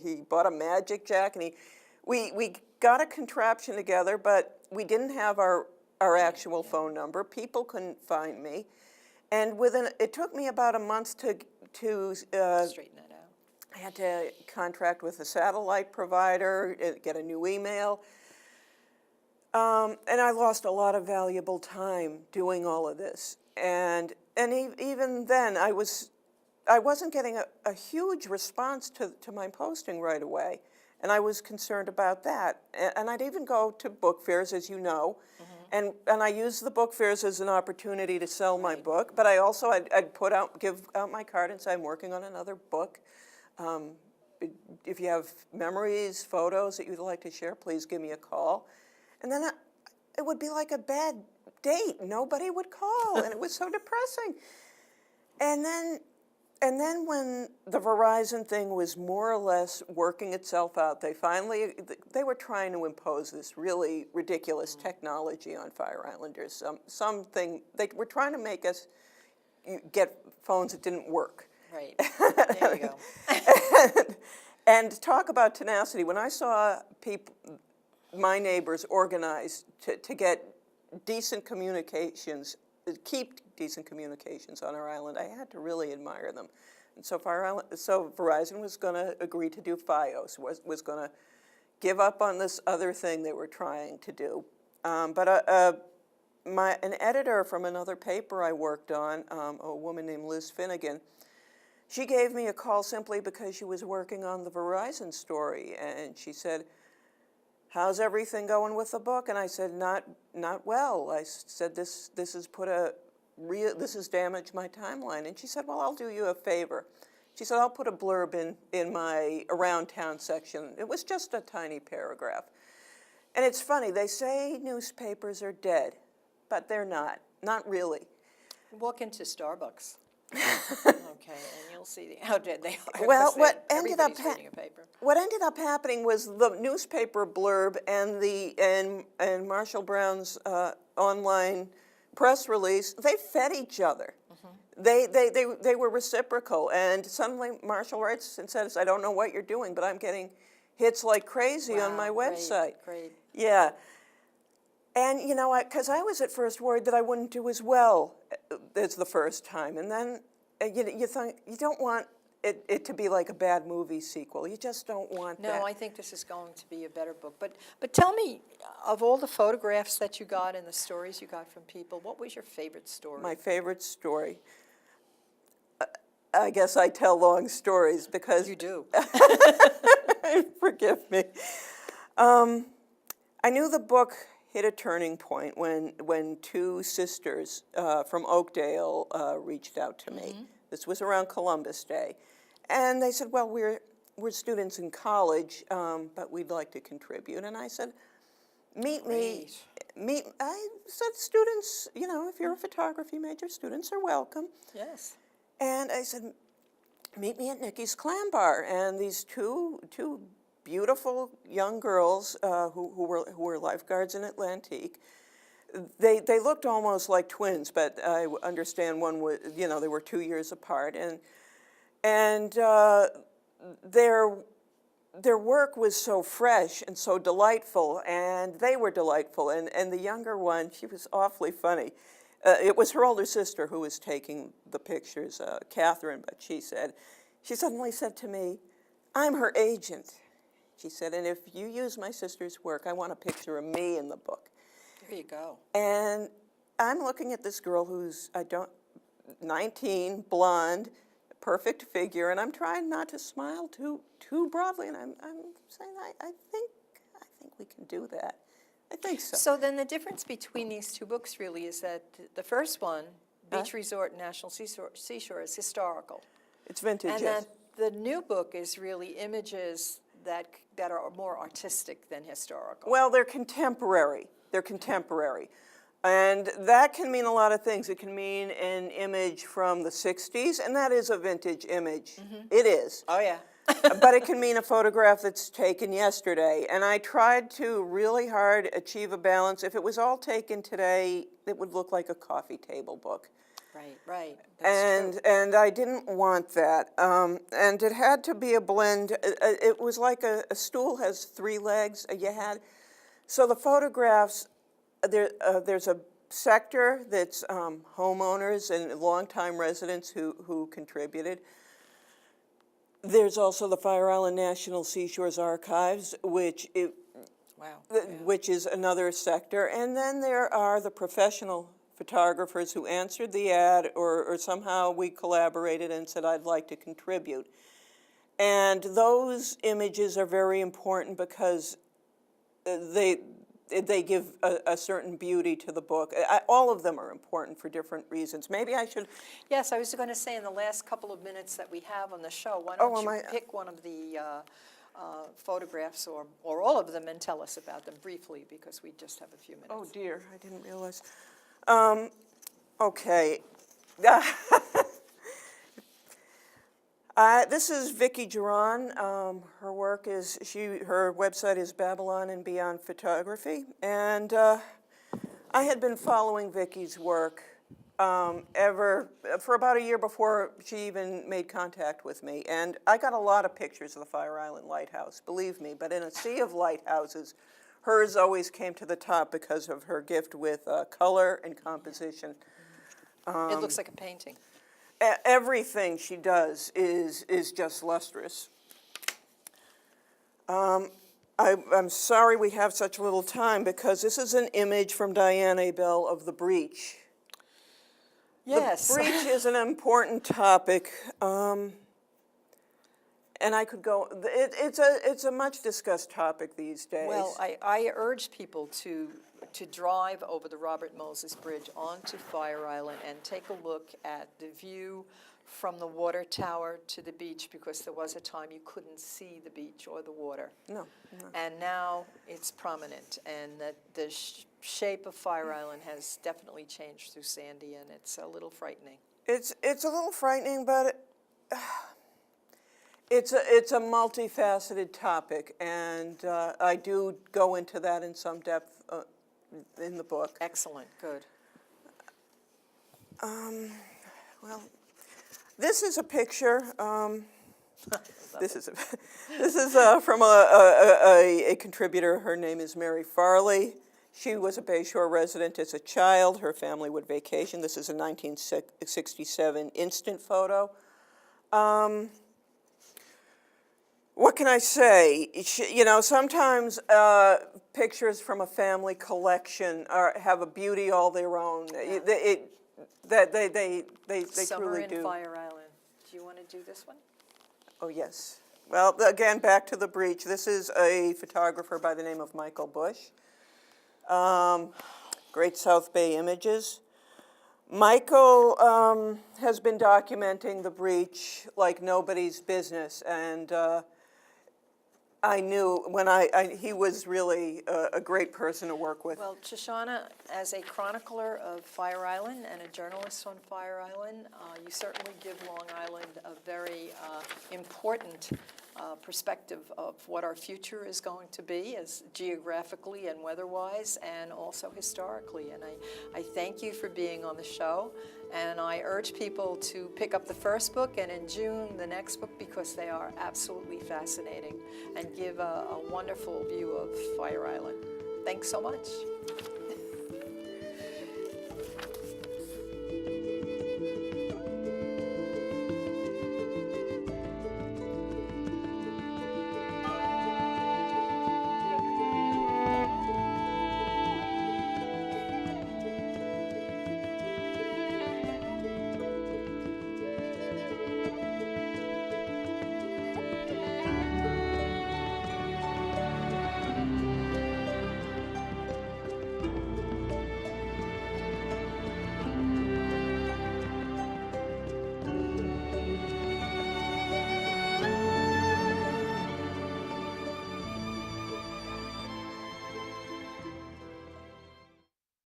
he bought a magic jack, and we got a contraption together, but we didn't have our actual phone number. People couldn't find me. And it took me about a month to straighten that out. I had to contract with a satellite provider, get a new email. And I lost a lot of valuable time doing all of this. And even then, I wasn't getting a huge response to my posting right away. And I was concerned about that. And I'd even go to book fairs, as you know, and I used the book fairs as an opportunity to sell my book. But I also, I'd give out my card and say, I'm working on another book. If you have memories, photos that you'd like to share, please give me a call. And then it would be like a bad date. Nobody would call, and it was so depressing. And then when the Verizon thing was more or less working itself out, they were trying to impose this really ridiculous technology on Fire Islanders. Something they were trying to make us get phones that didn't work. Right. There you go. And talk about tenacity. When I saw my neighbors organize to get decent communications, keep decent communications on our island, I had to really admire them. And so Verizon was going to agree to do FiOS, was going to give up on this other thing they were trying to do. But an editor from another paper I worked on, a woman named Liz Finnegan, she gave me a call simply because she was working on the Verizon story, and she said, "How's everything going with the book?" And I said, "Not well." I said, "This has damaged my timeline." And she said, "Well, I'll do you a favor." She said, "I'll put a blurb in my around town section." It was just a tiny paragraph. And it's funny, they say newspapers are dead, but they're not really. Walk into Starbucks. Okay, and you'll see how dead they are. Well, Everybody's reading a paper. What ended up happening was the newspaper blurb and Marshall Brown's online press release, they fed each other. They were reciprocal, and suddenly Marshall writes and says, "I don't know what you're doing, but I'm getting hits like crazy on my website." Great. Yeah. And, because I was at first worried that I wouldn't do as well as the first time. And then you think, you don't want it to be like a bad movie sequel. You just don't want that. No, I think this is going to be a better book. But tell me, of all the photographs that you got and the stories you got from people, what was your favorite story? My favorite story. I guess I tell long stories because... You do. Forgive me. I knew the book hit a turning point when two sisters from Oakdale reached out to me. This was around Columbus Day. And they said, "Well, we're students in college, but we'd like to contribute." And I said, meet me. I said, students, if you're a photography major, students are welcome. Yes. And I said, meet me at Nikki's Clam Bar. And these two beautiful young girls who were lifeguards in Atlantique, they looked almost like twins, but I understand one was, they were 2 years apart. And their work was so fresh and so delightful, and they were delightful. And the younger one, she was awfully funny. It was her older sister who was taking the pictures, Catherine, but she suddenly said to me, "I'm her agent." She said, "And if you use my sister's work, I want a picture of me in the book." There you go. And I'm looking at this girl who's 19, blonde, perfect figure, and I'm trying not to smile too broadly, and I'm saying, I think we can do that. I think so. So then the difference between these two books really is that the first one, Beach Resort and National Seashore, is historical. It's vintage, and yes. And that the new book is really images that are more artistic than historical. Well, they're contemporary. And that can mean a lot of things. It can mean an image from the 60s, and that is a vintage image. It is. Oh, yeah. But it can mean a photograph that's taken yesterday. And I tried to really hard achieve a balance. If it was all taken today, it would look like a coffee table book. Right. That's true. And I didn't want that. And it had to be a blend. It was like a stool has three legs. So the photographs, there's a sector that's homeowners and longtime residents who contributed. There's also the Fire Island National Seashores Archives, Wow. which is another sector. And then there are the professional photographers who answered the ad, or somehow we collaborated and said, I'd like to contribute. And those images are very important because they give a certain beauty to the book. All of them are important for different reasons. Maybe I should. Yes, I was going to say in the last couple of minutes that we have on the show, why Oh, don't you am I- pick one of the photographs or all of them and tell us about them briefly, because we just have a few minutes. Oh dear, I didn't realize. Okay. This is Vicki Duran. Her work is, her website is Babylon and Beyond Photography. And I had been following Vicki's work for about a year before she even made contact with me. And I got a lot of pictures of the Fire Island Lighthouse, believe me. But in a sea of lighthouses, hers always came to the top because of her gift with color and composition. It looks like a painting. Everything she does is just lustrous. I'm sorry we have such little time because this is an image from Diane Abel of the breach. Yes. The breach is an important topic, and I could go. It's a much discussed topic these days. Well, I urge people to drive over the Robert Moses Bridge onto Fire Island and take a look at the view from the water tower to the beach, because there was a time you couldn't see the beach or the water. No. And now it's prominent, and that the shape of Fire Island has definitely changed through Sandy, and it's a little frightening. It's a little frightening, but it's a multifaceted topic, and I do go into that in some depth in the book. Excellent, good. Well, this is a picture. This is from a contributor. Her name is Mary Farley. She was a Bayshore resident as a child. Her family would vacation. This is a 1967 instant photo. What can I say? Sometimes pictures from a family collection have a beauty all their own. Yeah. They Summer truly in do. Fire Island. Do you want to do this one? Oh, yes. Well, again, back to the breach. This is a photographer by the name of Michael Bush. Great South Bay Images. Michael has been documenting the breach like nobody's business, and I knew when he was really a great person to work with. Well, Shoshanna, as a chronicler of Fire Island and a journalist on Fire Island, you certainly give Long Island a very important perspective of what our future is going to be, as geographically and weather-wise, and also historically. And I thank you for being on the show, and I urge people to pick up the first book, and in June, the next book, because they are absolutely fascinating and give a wonderful view of Fire Island. Thanks so much.